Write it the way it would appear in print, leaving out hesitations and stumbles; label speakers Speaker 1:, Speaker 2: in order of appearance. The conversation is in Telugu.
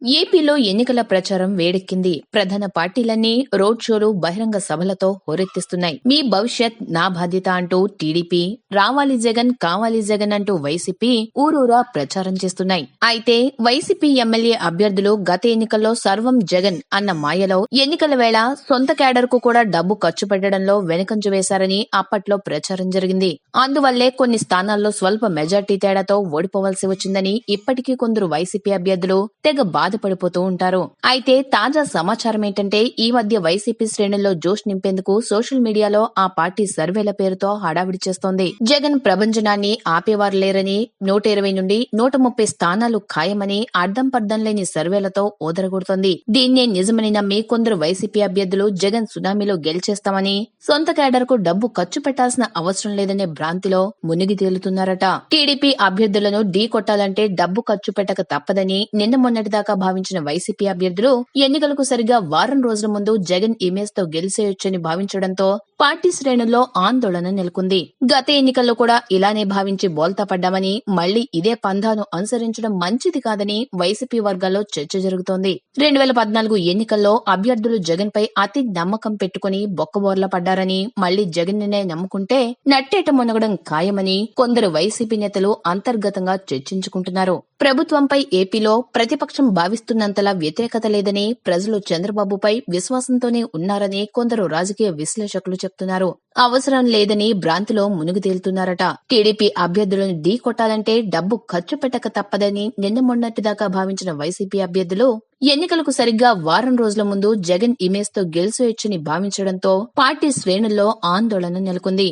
Speaker 1: ఏపీలో ఎన్నికల ప్రచారం వేడెక్కింది. ప్రధాన పార్టీలన్నీ రోడ్ షోలు, బహిరంగ సభలతో హోరెత్తిస్తున్నాయి. మీ భవిష్యత్ నా బాధ్యత అంటూ టీడీపీ, రావాలి జగన్ కావాలి జగన్ అంటూ వైసీపీ ఊరూరా ప్రచారం చేస్తున్నాయి. అయితే వైసీపీ ఎమ్మెల్యే అభ్యర్థులు గత ఎన్నికల్లో సర్వం జగన్ అన్న మాయలో ఎన్నికల వేళ సొంత క్యాడర్ కు కూడా డబ్బు ఖర్చు పెట్టడంలో వెనుకంజ వేశారని అప్పట్లో ప్రచారం జరిగింది. అందువల్లే కొన్ని స్థానాల్లో స్వల్ప మెజార్టీ తేడాతో ఓడిపోవలసి వచ్చిందని ఇప్పటికీ కొందరు వైసీపీ అభ్యర్థులు తెగ బాధపడిపోతూ ఉంటారు. అయితే తాజా సమాచారం ఏంటంటే ఈ మధ్య వైసీపీ శ్రేణుల్లో జోష్ నింపేందుకు సోషల్ మీడియాలో ఆ పార్టీ సర్వేల పేరుతో హడావిడి చేస్తోంది. జగన్ ప్రభంజనాన్ని ఆపేవారు లేరని, 120 నుండి 130 స్థానాలు ఖాయమని అర్థం పర్థం లేని సర్వేలతో ఓదరగొడుతోంది. దీన్నే నిజమని నమ్మి కొందరు వైసీపీ అభ్యర్థులు జగన్ సునామీలో గెలిచేస్తామని, సొంత క్యాడర్ కు డబ్బు ఖర్చు పెట్టాల్సిన అవసరం లేదనే భ్రాంతిలో మునిగి తేలుతున్నారట. టీడీపీ అభ్యర్థులను ఢీ కొట్టాలంటే డబ్బు ఖర్చు పెట్టక తప్పదని నిన్న మొన్నటిదాకా భావించిన వైసీపీ అభ్యర్థులు ఎన్నికలకు సరిగా వారం రోజుల ముందు జగన్ ఇమేజ్ తో గెలిచేయొచ్చని భావించడంతో పార్టీ శ్రేణుల్లో ఆందోళన నెలకొంది. గత ఎన్నికల్లో కూడా ఇలానే భావించి బోల్తా పడ్డామని, మళ్లీ ఇదే పంథాను అనుసరించడం మంచిది కాదని వైసీపీ వర్గాల్లో చర్చ జరుగుతోంది. 2014 ఎన్నికల్లో అభ్యర్థులు జగన్ పై అతి నమ్మకం పెట్టుకుని బొక్కబోర్ల పడ్డారని, మళ్లీ జగన్ నే నమ్ముకుంటే నట్టేట మునగడం ఖాయమని కొందరు వైసీపీ నేతలు అంతర్గతంగా చర్చించుకుంటున్నారు. ప్రభుత్వంపై ఏపీలో ప్రతిపక్షం భావిస్తున్నంతలా వ్యతిరేకత లేదని, ప్రజలు చంద్రబాబుపై విశ్వాసంతోనే ఉన్నారని కొందరు రాజకీయ విశ్లేషకులు చెప్తున్నారు. అవసరం లేదని భ్రాంతిలో మునిగి తేలుతున్నారట. టీడీపీ అభ్యర్థులను ఢీ కొట్టాలంటే డబ్బు ఖర్చు పెట్టక తప్పదని నిన్న మొన్నటిదాకా భావించిన వైసీపీ అభ్యర్థులు ఎన్నికలకు సరిగ్గా వారం రోజుల ముందు జగన్ ఇమేజ్ తో గెలిచేయొచ్చని భావించడంతో పార్టీ శ్రేణుల్లో ఆందోళన నెలకొంది.